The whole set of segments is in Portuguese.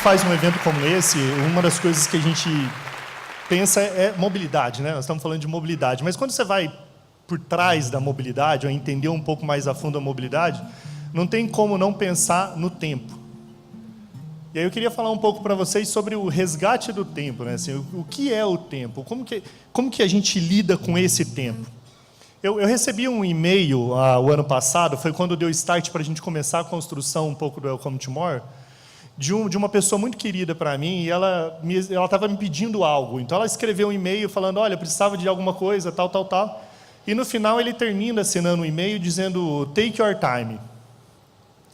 faz um evento como esse, uma das coisas que a gente pensa é mobilidade, né? Nós estamos falando de mobilidade, mas quando você vai por trás da mobilidade, ou entender um pouco mais a fundo a mobilidade, não tem como não pensar no tempo. E aí eu queria falar um pouco para vocês sobre o resgate do tempo, né? Assim, o que é o tempo? Como que a gente lida com esse tempo? Eu recebi um e-mail o ano passado, foi quando deu start para a gente começar a construção um pouco do Welcome to More, de uma pessoa muito querida para mim, e ela estava me pedindo algo. Então ela escreveu um e-mail falando, olha, precisava de alguma coisa, tal, tal, tal. E no final ele termina assinando um e-mail dizendo, take your time.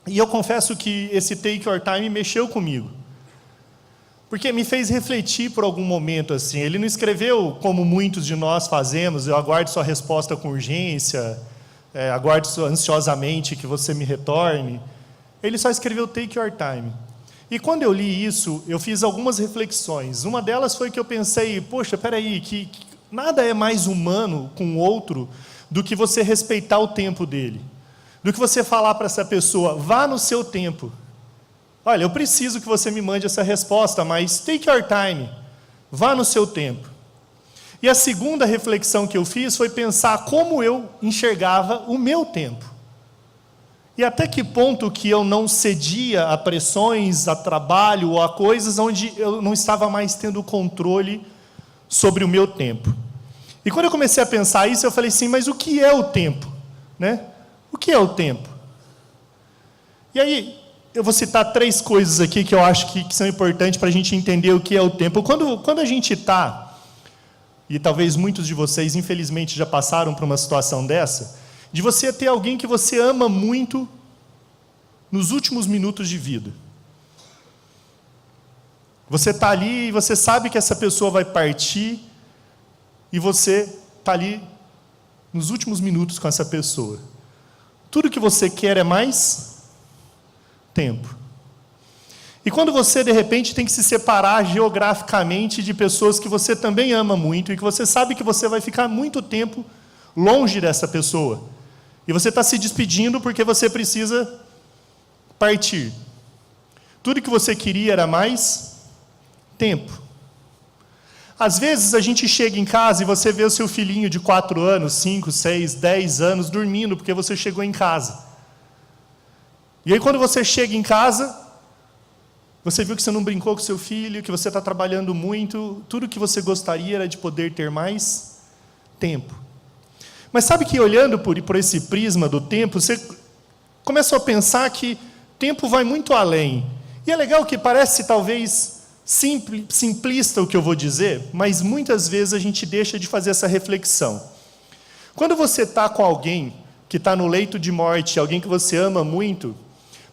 E eu confesso que esse take your time mexeu comigo. Porque me fez refletir por algum momento, assim. Ele não escreveu como muitos de nós fazemos, eu aguardo sua resposta com urgência, aguardo ansiosamente que você me retorne. Ele só escreveu take your time. E quando eu li isso, eu fiz algumas reflexões. Uma delas foi que eu pensei, poxa, peraí, que nada é mais humano com o outro do que você respeitar o tempo dele. Do que você falar para essa pessoa, vá no seu tempo. Olha, eu preciso que você me mande essa resposta, mas take your time, vá no seu tempo. E a segunda reflexão que eu fiz foi pensar como eu enxergava o meu tempo. E até que ponto que eu não cedia a pressões, a trabalho ou a coisas onde eu não estava mais tendo controle sobre o meu tempo. E quando eu comecei a pensar isso, eu falei assim, mas o que é o tempo? Né? O que é o tempo? E aí, eu vou citar 3 coisas aqui que eu acho que são importantes para a gente entender o que é o tempo. Quando a gente está, e talvez muitos de vocês, infelizmente, já passaram por uma situação dessa, de você ter alguém que você ama muito nos últimos minutos de vida. Você está ali e você sabe que essa pessoa vai partir e você está ali nos últimos minutos com essa pessoa. Tudo que você quer é mais tempo. E quando você, de repente, tem que se separar geograficamente de pessoas que você também ama muito e que você sabe que você vai ficar muito tempo longe dessa pessoa. E você está se despedindo porque você precisa partir. Tudo que você queria era mais tempo. Às vezes a gente chega em casa e você vê o seu filhinho de 4 anos, 5, 6, 10 anos dormindo porque você chegou em casa. E aí quando você chega em casa, você viu que você não brincou com seu filho, que você está trabalhando muito, tudo que você gostaria era de poder ter mais tempo. Mas sabe que olhando por esse prisma do tempo, você começa a pensar que tempo vai muito além. E é legal que parece talvez simplista o que eu vou dizer, mas muitas vezes a gente deixa de fazer essa reflexão. Quando você está com alguém que está no leito de morte, alguém que você ama muito,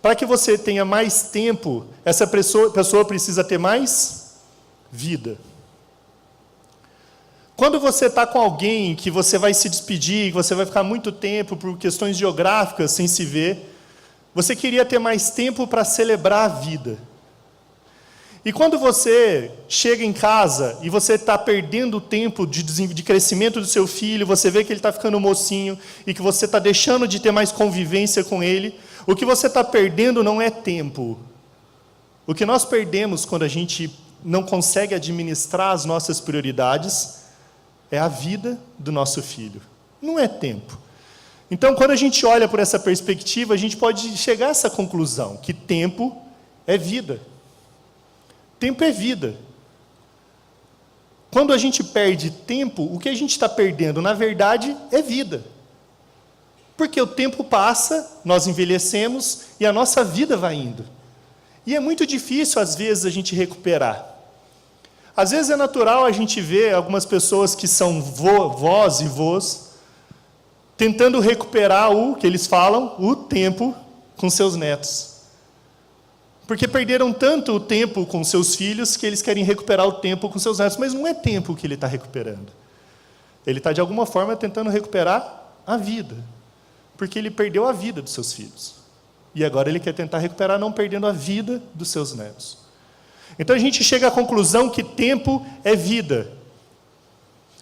para que você tenha mais tempo, essa pessoa precisa ter mais vida. Quando você está com alguém que você vai se despedir, que você vai ficar muito tempo por questões geográficas sem se ver, você queria ter mais tempo para celebrar a vida. E quando você chega em casa e você está perdendo o tempo de crescimento do seu filho, você vê que ele está ficando mocinho e que você está deixando de ter mais convivência com ele, o que você está perdendo não é tempo. O que nós perdemos quando a gente não consegue administrar as nossas prioridades é a vida do nosso filho. Não é tempo. Então, quando a gente olha por essa perspectiva, a gente pode chegar a essa conclusão, que tempo é vida. Tempo é vida. Quando a gente perde tempo, o que a gente está perdendo, na verdade, é vida. Porque o tempo passa, nós envelhecemos e a nossa vida vai indo. E é muito difícil, às vezes, a gente recuperar. Às vezes é natural a gente ver algumas pessoas que são vós e vós tentando recuperar o que eles falam, o tempo com seus netos. Porque perderam tanto o tempo com seus filhos que eles querem recuperar o tempo com seus netos. Mas não é tempo que ele está recuperando. Ele está, de alguma forma, tentando recuperar a vida. Porque ele perdeu a vida dos seus filhos. E agora ele quer tentar recuperar não perdendo a vida dos seus netos. Então a gente chega à conclusão que tempo é vida.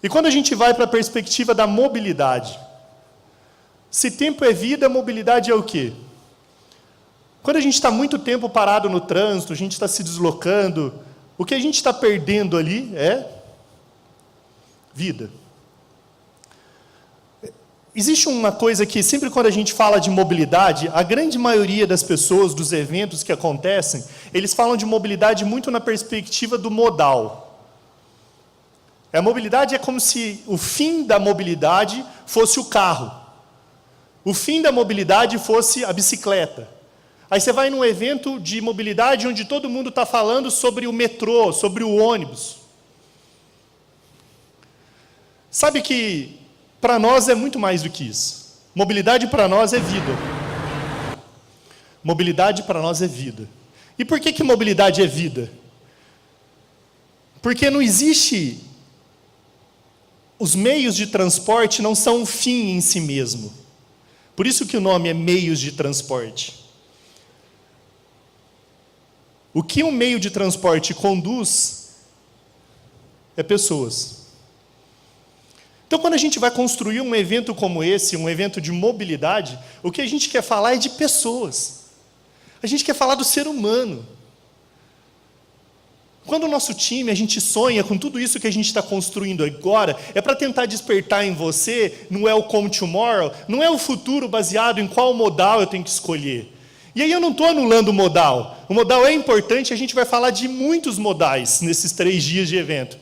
E quando a gente vai para a perspectiva da mobilidade, se tempo é vida, mobilidade é o quê? Quando a gente está muito tempo parado no trânsito, a gente está se deslocando, o que a gente está perdendo ali é vida. Existe uma coisa que, sempre quando a gente fala de mobilidade, a grande maioria das pessoas, dos eventos que acontecem, eles falam de mobilidade muito na perspectiva do modal. A mobilidade é como se o fim da mobilidade fosse o carro. O fim da mobilidade fosse a bicicleta. Aí você vai num evento de mobilidade onde todo mundo está falando sobre o metrô, sobre o ônibus. Sabe que para nós é muito mais do que isso. Mobilidade para nós é vida. Mobilidade para nós é vida. E por que mobilidade é vida? Porque não existe... Os meios de transporte não são um fim em si mesmo. Por isso que o nome é meios de transporte. O que um meio de transporte conduz é pessoas. Então, quando a gente vai construir um evento como esse, um evento de mobilidade, o que a gente quer falar é de pessoas. A gente quer falar do ser humano. Quando o nosso time, a gente sonha com tudo isso que a gente está construindo agora, é para tentar despertar em você, no Welcome Tomorrow, não é o futuro baseado em qual modal eu tenho que escolher. E aí eu não estou anulando o modal. O modal é importante, a gente vai falar de muitos modais nesses 3 dias de evento.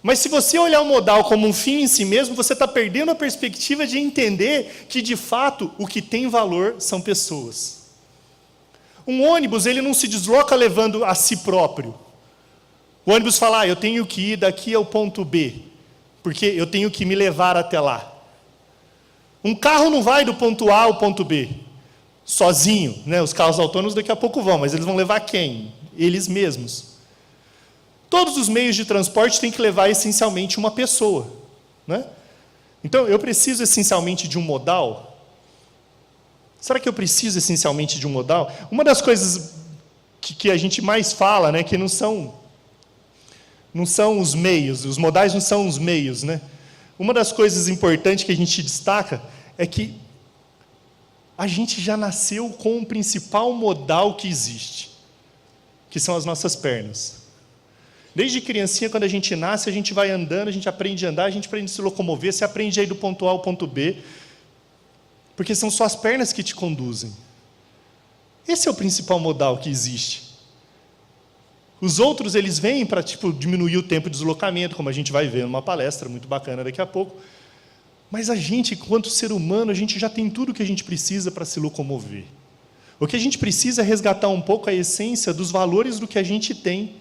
Mas se você olhar o modal como um fim em si mesmo, você está perdendo a perspectiva de entender que, de fato, o que tem valor são pessoas. Um ônibus, ele não se desloca levando a si próprio. O ônibus fala, eu tenho que ir daqui ao ponto B, porque eu tenho que me levar até lá. Um carro não vai do ponto A ao ponto B, sozinho, né? Os carros autônomos daqui a pouco vão, mas eles vão levar quem? Eles mesmos. Todos os meios de transporte têm que levar essencialmente uma pessoa, né? Então, eu preciso essencialmente de um modal? Será que eu preciso essencialmente de um modal? Uma das coisas que a gente mais fala, né, que não são os meios, os modais não são os meios, né? Uma das coisas importantes que a gente destaca é que a gente já nasceu com o principal modal que existe, que são as nossas pernas. Desde criancinha, quando a gente nasce, a gente vai andando, a gente aprende a andar, a gente aprende a se locomover, você aprende a ir do ponto A ao ponto B, porque são só as pernas que te conduzem. Esse é o principal modal que existe. Os outros, eles vêm para diminuir o tempo de deslocamento, como a gente vai ver numa palestra muito bacana daqui a pouco. Mas a gente, enquanto ser humano, a gente já tem tudo o que a gente precisa para se locomover. O que a gente precisa é resgatar um pouco a essência dos valores do que a gente tem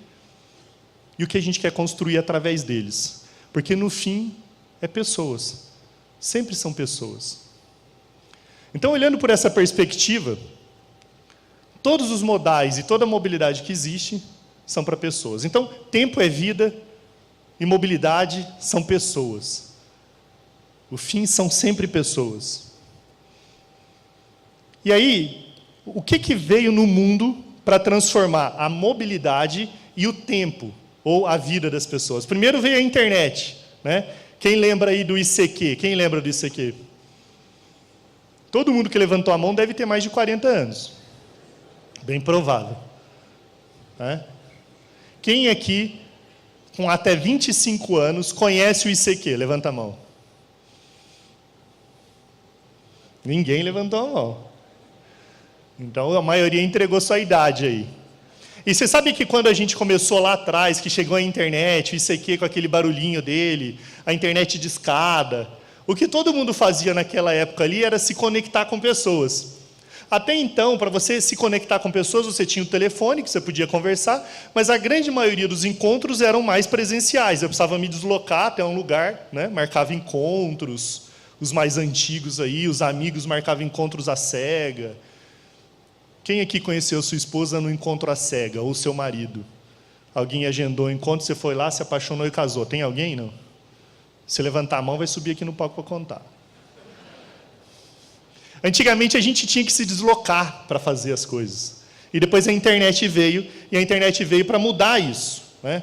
e o que a gente quer construir através deles. Porque, no fim, é pessoas. Sempre são pessoas. Então, olhando por essa perspectiva, todos os modais e toda a mobilidade que existe são para pessoas. Então, tempo é vida e mobilidade são pessoas. O fim são sempre pessoas. E aí, o que veio no mundo para transformar a mobilidade e o tempo, ou a vida das pessoas? Primeiro veio a internet, né? Quem lembra aí do ICQ? Quem lembra do ICQ? Todo mundo que levantou a mão deve ter mais de 40 anos. Bem provável. Né? Quem aqui, com até 25 anos, conhece o ICQ? Levanta a mão. Ninguém levantou a mão. Então, a maioria entregou sua idade aí. E você sabe que quando a gente começou lá atrás, que chegou a internet, o ICQ com aquele barulhinho dele, a internet de escada, o que todo mundo fazia naquela época ali era se conectar com pessoas. Até então, para você se conectar com pessoas, você tinha o telefone, que você podia conversar, mas a grande maioria dos encontros eram mais presenciais. Eu precisava me deslocar até um lugar, né? Marcava encontros, os mais antigos aí, os amigos marcavam encontros à cega. Quem aqui conheceu sua esposa no encontro à cega, ou seu marido? Alguém agendou o encontro, você foi lá, se apaixonou e casou. Tem alguém? Não? Se levantar a mão, vai subir aqui no palco para contar. Antigamente, a gente tinha que se deslocar para fazer as coisas. E depois a internet veio, e a internet veio para mudar isso, né?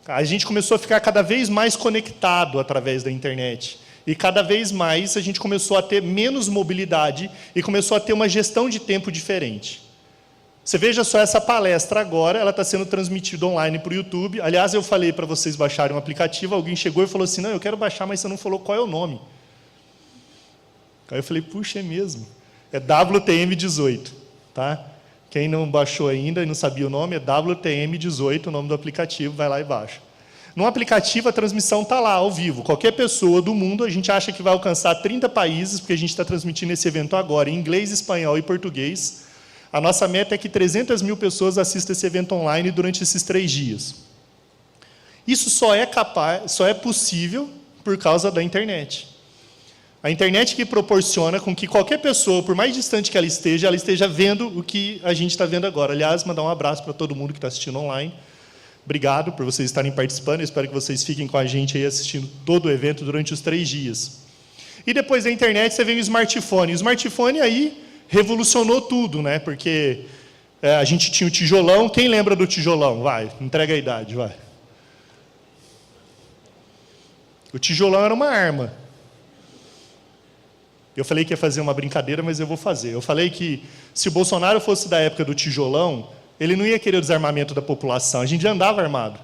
A gente começou a ficar cada vez mais conectado através da internet. E cada vez mais a gente começou a ter menos mobilidade e começou a ter uma gestão de tempo diferente. Você veja só essa palestra agora, ela está sendo transmitida online para o YouTube. Aliás, eu falei para vocês baixarem um aplicativo, alguém chegou e falou assim, não, eu quero baixar, mas você não falou qual é o nome. Aí eu falei, puxa, é mesmo. É WTM18, tá? Quem não baixou ainda e não sabia o nome, é WTM18, o nome do aplicativo, vai lá e baixa. No aplicativo, a transmissão está lá, ao vivo. Qualquer pessoa do mundo, a gente acha que vai alcançar 30 países, porque a gente está transmitindo esse evento agora em inglês, espanhol e português. A nossa meta é que 300 mil pessoas assistam esse evento online durante esses 3 dias. Isso só é possível por causa da internet. A internet que proporciona com que qualquer pessoa, por mais distante que ela esteja vendo o que a gente está vendo agora. Aliás, mandar um abraço para todo mundo que está assistindo online. Obrigado por vocês estarem participando. Eu espero que vocês fiquem com a gente aí assistindo todo o evento durante os 3 dias. E depois da internet, você vem o smartphone. O smartphone aí revolucionou tudo, né? Porque a gente tinha o tijolão. Quem lembra do tijolão? Vai, entrega a idade, vai. O tijolão era uma arma. Eu falei que ia fazer uma brincadeira, mas eu vou fazer. Eu falei que se o Bolsonaro fosse da época do tijolão, ele não ia querer o desarmamento da população. A gente já andava armado.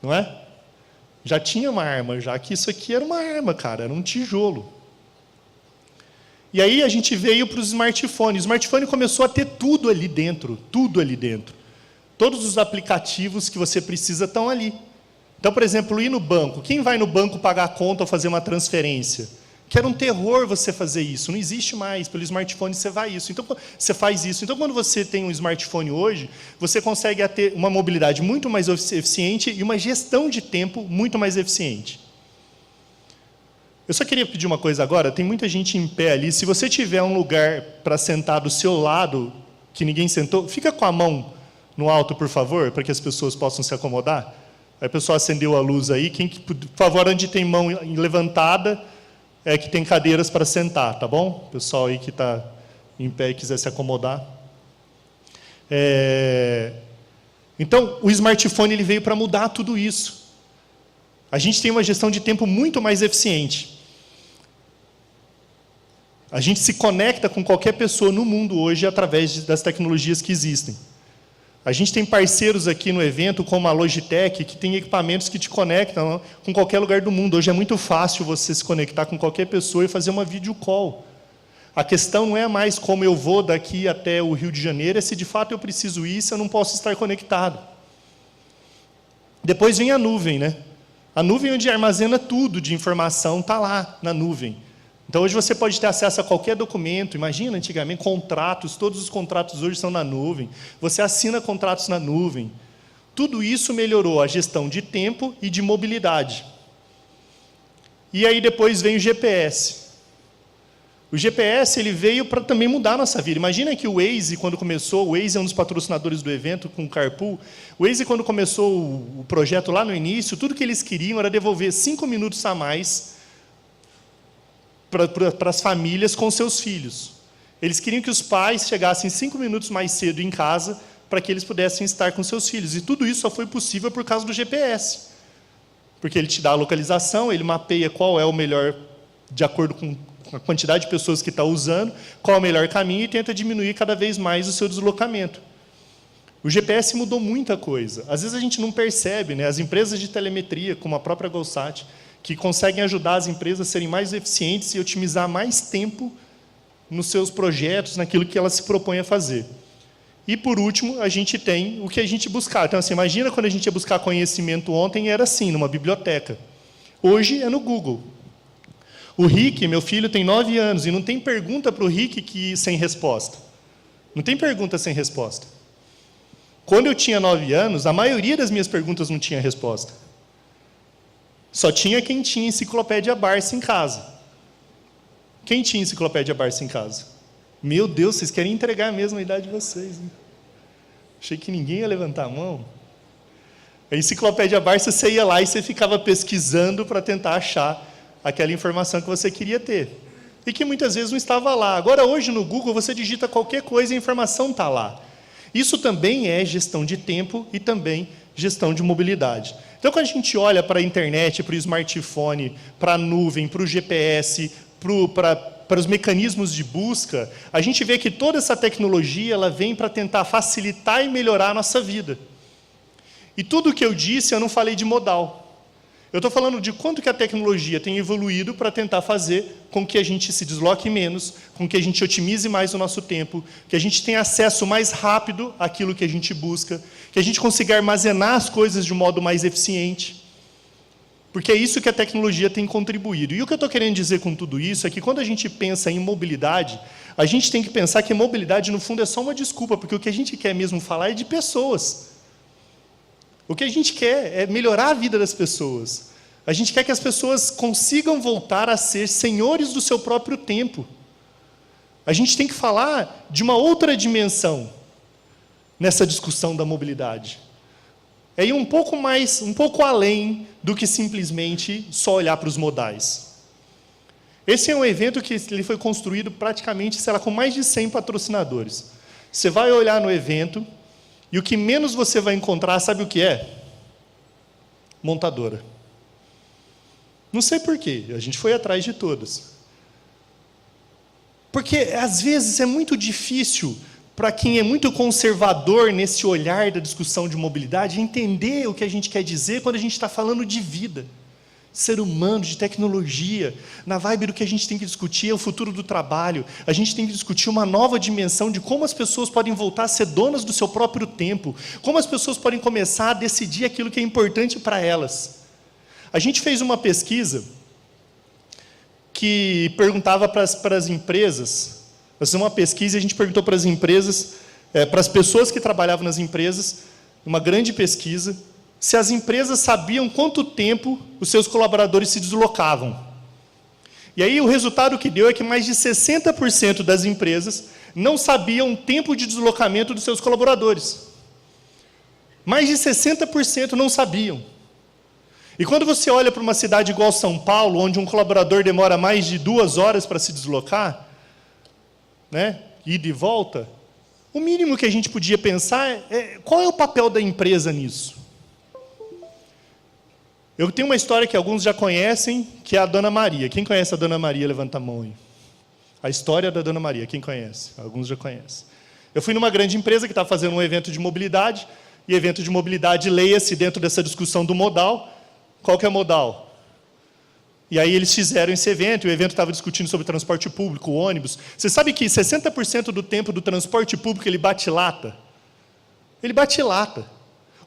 Não é? Já tinha uma arma, já que isso aqui era uma arma, cara, era um tijolo. E aí a gente veio para os smartphones. O smartphone começou a ter tudo ali dentro, tudo ali dentro. Todos os aplicativos que você precisa estão ali. Então, por exemplo, ir no banco. Quem vai no banco pagar a conta ou fazer uma transferência? Que era um terror você fazer isso. Não existe mais. Pelo smartphone você vai isso. Então, você faz isso. Então, quando você tem um smartphone hoje, você consegue ter uma mobilidade muito mais eficiente e uma gestão de tempo muito mais eficiente. Eu só queria pedir uma coisa agora. Tem muita gente em pé ali. Se você tiver um lugar para sentar do seu lado, que ninguém sentou, fica com a mão no alto, por favor, para que as pessoas possam se acomodar. Aí o pessoal acendeu a luz aí. Quem, por favor, onde tem mão levantada, é que tem cadeiras para sentar, tá bom? O pessoal aí que está em pé e quiser se acomodar. Então, o smartphone ele veio para mudar tudo isso. A gente tem uma gestão de tempo muito mais eficiente. A gente se conecta com qualquer pessoa no mundo hoje através das tecnologias que existem. A gente tem parceiros aqui no evento, como a Logitech, que tem equipamentos que te conectam com qualquer lugar do mundo. Hoje é muito fácil você se conectar com qualquer pessoa e fazer uma video call. A questão não é mais como eu vou daqui até o Rio de Janeiro, é se de fato eu preciso ir, se eu não posso estar conectado. Depois vem a nuvem, né? A nuvem onde armazena tudo de informação está lá na nuvem. Então, hoje você pode ter acesso a qualquer documento. Imagina, antigamente, contratos, todos os contratos hoje são na nuvem. Você assina contratos na nuvem. Tudo isso melhorou a gestão de tempo e de mobilidade. E aí depois vem o GPS. O GPS ele veio para também mudar a nossa vida. Imagina que o Waze, quando começou, o Waze é um dos patrocinadores do evento, com o Carpool. O Waze, quando começou o projeto lá no início, tudo que eles queriam era devolver 5 minutos a mais para as famílias com seus filhos. Eles queriam que os pais chegassem 5 minutos mais cedo em casa para que eles pudessem estar com seus filhos. E tudo isso só foi possível por causa do GPS. Porque ele te dá a localização, ele mapeia qual é o melhor, de acordo com a quantidade de pessoas que está usando, qual é o melhor caminho e tenta diminuir cada vez mais o seu deslocamento. O GPS mudou muita coisa. Às vezes a gente não percebe, né? As empresas de telemetria, como a própria GoSat, que conseguem ajudar as empresas a serem mais eficientes e otimizar mais tempo nos seus projetos, naquilo que elas se propõem a fazer. E, por último, a gente tem o que a gente buscar. Então, assim, imagina quando a gente ia buscar conhecimento ontem, era assim, numa biblioteca. Hoje é no Google. O Rick, meu filho, tem 9 anos, e não tem pergunta para o Rick sem resposta. Não tem pergunta sem resposta. Quando eu tinha 9 anos, a maioria das minhas perguntas não tinha resposta. Só tinha quem tinha enciclopédia Barça em casa. Quem tinha enciclopédia Barça em casa? Meu Deus, vocês querem entregar mesmo a idade de vocês, hein? Achei que ninguém ia levantar a mão. A enciclopédia Barça, você ia lá e você ficava pesquisando para tentar achar aquela informação que você queria ter. E que muitas vezes não estava lá. Agora, hoje, no Google, você digita qualquer coisa e a informação está lá. Isso também é gestão de tempo e também gestão de mobilidade. Então, quando a gente olha para a internet, para o smartphone, para a nuvem, para o GPS, para os mecanismos de busca, a gente vê que toda essa tecnologia ela vem para tentar facilitar e melhorar a nossa vida. E tudo o que eu disse, eu não falei de modal. Eu estou falando de quanto que a tecnologia tem evoluído para tentar fazer com que a gente se desloque menos, com que a gente otimize mais o nosso tempo, que a gente tenha acesso mais rápido àquilo que a gente busca, que a gente consiga armazenar as coisas de um modo mais eficiente. Porque é isso que a tecnologia tem contribuído. E o que eu estou querendo dizer com tudo isso é que quando a gente pensa em mobilidade, a gente tem que pensar que mobilidade, no fundo, é só uma desculpa, porque o que a gente quer mesmo falar é de pessoas. O que a gente quer é melhorar a vida das pessoas. A gente quer que as pessoas consigam voltar a ser senhores do seu próprio tempo. A gente tem que falar de uma outra dimensão nessa discussão da mobilidade. É ir um pouco além do que simplesmente só olhar para os modais. Esse é um evento que ele foi construído praticamente, sei lá, com mais de 100 patrocinadores. Você vai olhar no evento e o que menos você vai encontrar, sabe o que é? Montadora. Não sei porquê, a gente foi atrás de todas. Porque, às vezes, é muito difícil para quem é muito conservador nesse olhar da discussão de mobilidade entender o que a gente quer dizer quando a gente está falando de vida, ser humano, de tecnologia. Na vibe do que a gente tem que discutir é o futuro do trabalho. A gente tem que discutir uma nova dimensão de como as pessoas podem voltar a ser donas do seu próprio tempo, como as pessoas podem começar a decidir aquilo que é importante para elas. A gente fez uma pesquisa que perguntava para as empresas, nós fizemos uma pesquisa e a gente perguntou para as empresas, para as pessoas que trabalhavam nas empresas, uma grande pesquisa, se as empresas sabiam quanto tempo os seus colaboradores se deslocavam. E aí o resultado que deu é que mais de 60% das empresas não sabiam o tempo de deslocamento dos seus colaboradores. Mais de 60% não sabiam. E quando você olha para uma cidade igual São Paulo, onde um colaborador demora mais de 2 horas para se deslocar, né, ida e volta, o mínimo que a gente podia pensar é qual é o papel da empresa nisso? Eu tenho uma história que alguns já conhecem, que é a Dona Maria. Quem conhece a Dona Maria, levanta a mão aí. A história da Dona Maria, quem conhece? Alguns já conhecem. Eu fui numa grande empresa que estava fazendo um evento de mobilidade, e evento de mobilidade, leia-se dentro dessa discussão do modal. Qual que é o modal? E aí eles fizeram esse evento, e o evento estava discutindo sobre transporte público, ônibus. Você sabe que 60% do tempo do transporte público ele bate lata? Ele bate lata.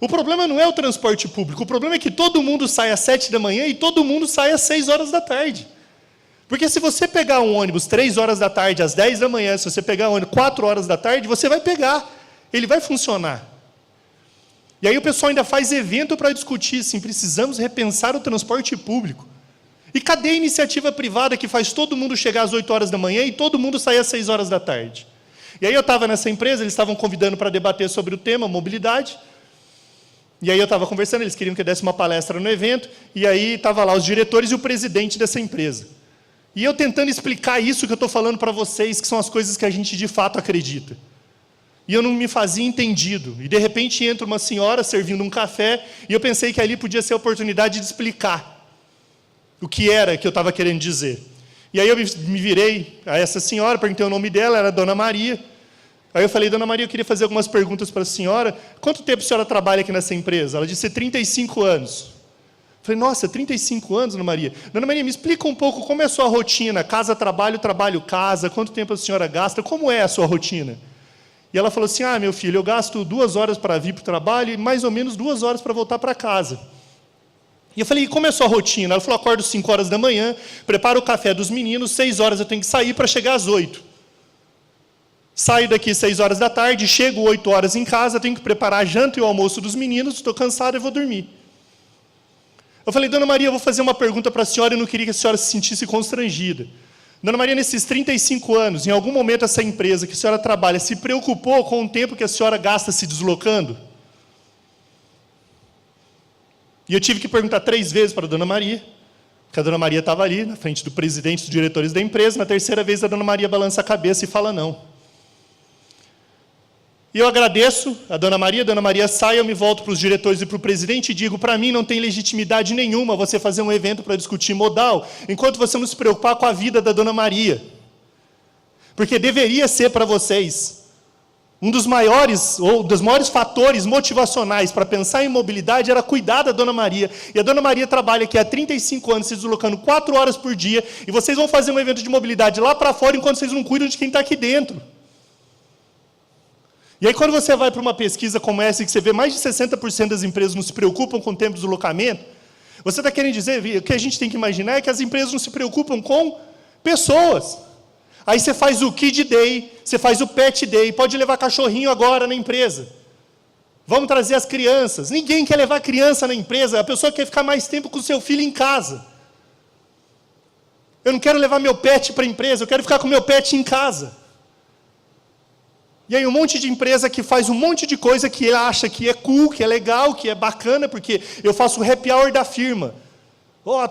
O problema não é o transporte público, o problema é que todo mundo sai às 7 da manhã e todo mundo sai às 6 horas da tarde. Porque se você pegar um ônibus 3 horas da tarde, às 10 da manhã, se você pegar um ônibus 4 horas da tarde, você vai pegar, ele vai funcionar. E aí o pessoal ainda faz evento para discutir, assim, precisamos repensar o transporte público. E cadê a iniciativa privada que faz todo mundo chegar às 8 horas da manhã e todo mundo sair às 6 horas da tarde? E aí eu estava nessa empresa, eles estavam convidando para debater sobre o tema, mobilidade. E aí eu estava conversando, eles queriam que eu desse uma palestra no evento, e aí estava lá os diretores e o presidente dessa empresa. E eu tentando explicar isso que eu estou falando para vocês, que são as coisas que a gente de fato acredita. E eu não me fazia entendido. E de repente entra uma senhora servindo um café, e eu pensei que ali podia ser a oportunidade de explicar o que era que eu estava querendo dizer. E aí eu me virei a essa senhora, perguntei o nome dela, era a Dona Maria. Aí eu falei, Dona Maria, eu queria fazer algumas perguntas para a senhora. Quanto tempo a senhora trabalha aqui nessa empresa? Ela disse, 35 anos. Eu falei, nossa, 35 anos, Dona Maria. Dona Maria, me explica um pouco como é a sua rotina, casa, trabalho, trabalho, casa, quanto tempo a senhora gasta, como é a sua rotina? E ela falou assim, meu filho, eu gasto 2 horas para vir para o trabalho e mais ou menos 2 horas para voltar para casa. E eu falei, e como é a sua rotina? Ela falou, acordo 5 horas da manhã, preparo o café dos meninos, 6 horas eu tenho que sair para chegar às 8. Saio daqui 6 horas da tarde, chego 8 horas em casa, tenho que preparar a janta e o almoço dos meninos, estou cansado e vou dormir. Eu falei, Dona Maria, eu vou fazer uma pergunta para a senhora, eu não queria que a senhora se sentisse constrangida. Dona Maria, nesses 35 anos, em algum momento essa empresa que a senhora trabalha se preocupou com o tempo que a senhora gasta se deslocando? E eu tive que perguntar 3 vezes para a Dona Maria, porque a Dona Maria estava ali, na frente do presidente, dos diretores da empresa. Na terceira vez, a Dona Maria balança a cabeça e fala não. E eu agradeço a Dona Maria sai, eu me volto para os diretores e para o presidente e digo, para mim não tem legitimidade nenhuma você fazer um evento para discutir modal, enquanto você não se preocupar com a vida da Dona Maria. Porque deveria ser para vocês um dos maiores fatores motivacionais para pensar em mobilidade era cuidar da Dona Maria. E a Dona Maria trabalha aqui há 35 anos, se deslocando 4 horas por dia, e vocês vão fazer um evento de mobilidade lá para fora, enquanto vocês não cuidam de quem está aqui dentro. E aí, quando você vai para uma pesquisa como essa, que você vê mais de 60% das empresas não se preocupam com o tempo de deslocamento, você está querendo dizer, o que a gente tem que imaginar é que as empresas não se preocupam com pessoas. Aí você faz o Kid Day, você faz o Pet Day, pode levar cachorrinho agora na empresa. Vamos trazer as crianças. Ninguém quer levar criança na empresa, a pessoa quer ficar mais tempo com o seu filho em casa. Eu não quero levar meu pet para a empresa, eu quero ficar com meu pet em casa. E aí um monte de empresa que faz um monte de coisa que ele acha que é cool, que é legal, que é bacana, porque eu faço o happy hour da firma.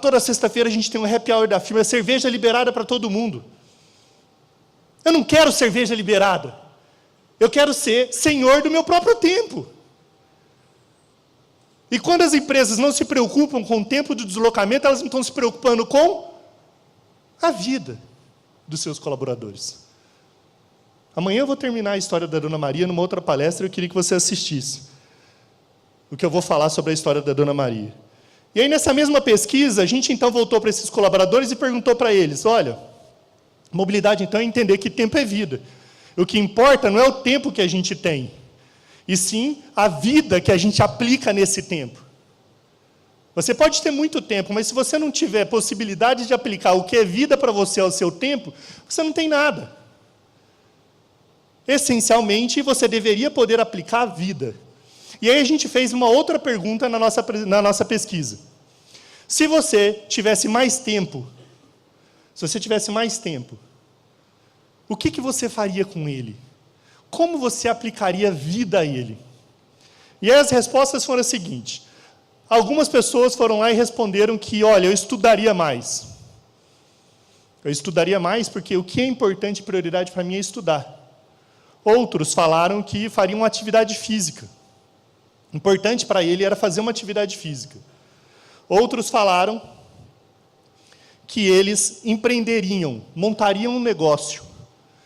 Toda sexta-feira a gente tem um happy hour da firma, cerveja liberada para todo mundo. Eu não quero cerveja liberada. Eu quero ser senhor do meu próprio tempo. E quando as empresas não se preocupam com o tempo do deslocamento, elas não estão se preocupando com a vida dos seus colaboradores. Amanhã eu vou terminar a história da Dona Maria numa outra palestra, eu queria que você assistisse. O que eu vou falar sobre a história da Dona Maria. E aí, nessa mesma pesquisa, a gente então voltou para esses colaboradores e perguntou para eles, olha, mobilidade, então, é entender que tempo é vida. O que importa não é o tempo que a gente tem, e sim a vida que a gente aplica nesse tempo. Você pode ter muito tempo, mas se você não tiver possibilidade de aplicar o que é vida para você ao seu tempo, você não tem nada. Essencialmente, você deveria poder aplicar a vida. E aí a gente fez uma outra pergunta na nossa pesquisa. Se você tivesse mais tempo, o que você faria com ele? Como você aplicaria vida a ele? E aí as respostas foram as seguintes. Algumas pessoas foram lá e responderam que, olha, eu estudaria mais. Eu estudaria mais porque o que é importante e prioridade para mim é estudar. Outros falaram que fariam uma atividade física. Importante para ele era fazer uma atividade física. Outros falaram que eles empreenderiam, montariam um negócio.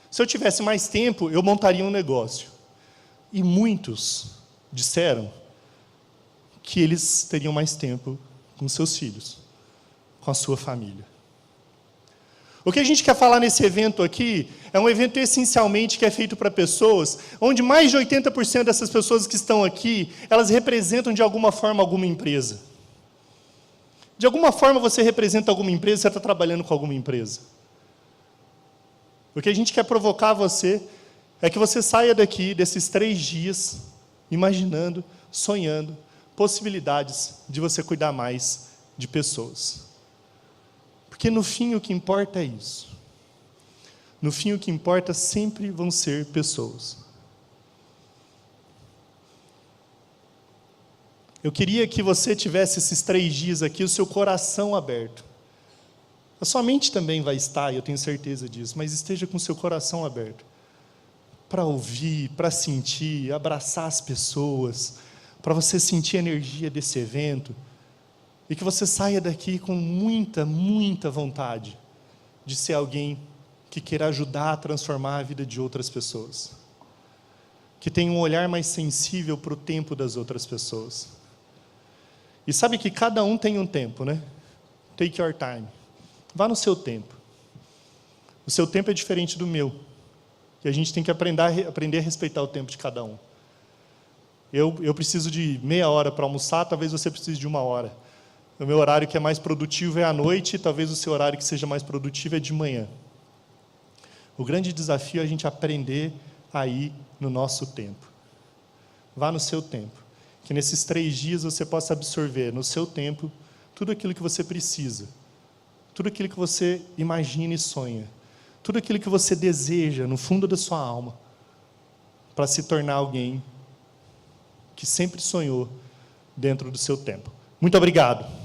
Se eu tivesse mais tempo, eu montaria um negócio. E muitos disseram que eles teriam mais tempo com seus filhos, com a sua família. O que a gente quer falar nesse evento aqui é um evento essencialmente que é feito para pessoas, onde mais de 80% dessas pessoas que estão aqui, elas representam de alguma forma alguma empresa. De alguma forma você representa alguma empresa, você está trabalhando com alguma empresa. O que a gente quer provocar você é que você saia daqui, desses 3 dias, imaginando, sonhando, possibilidades de você cuidar mais de pessoas. Porque no fim o que importa é isso. No fim o que importa sempre vão ser pessoas. Eu queria que você tivesse esses 3 dias aqui, o seu coração aberto. A sua mente também vai estar, eu tenho certeza disso, mas esteja com o seu coração aberto. Para ouvir, para sentir, abraçar as pessoas, para você sentir a energia desse evento. E que você saia daqui com muita, muita vontade de ser alguém que queira ajudar a transformar a vida de outras pessoas. Que tenha um olhar mais sensível para o tempo das outras pessoas. E sabe que cada um tem um tempo, né? Take your time. Vá no seu tempo. O seu tempo é diferente do meu. E a gente tem que aprender a respeitar o tempo de cada um. Eu preciso de meia hora para almoçar, talvez você precise de 1 hora. O meu horário que é mais produtivo é à noite, talvez o seu horário que seja mais produtivo é de manhã. O grande desafio é a gente aprender a ir no nosso tempo. Vá no seu tempo. Que nesses 3 dias você possa absorver no seu tempo tudo aquilo que você precisa. Tudo aquilo que você imagina e sonha. Tudo aquilo que você deseja no fundo da sua alma. Para se tornar alguém que sempre sonhou dentro do seu tempo. Muito obrigado.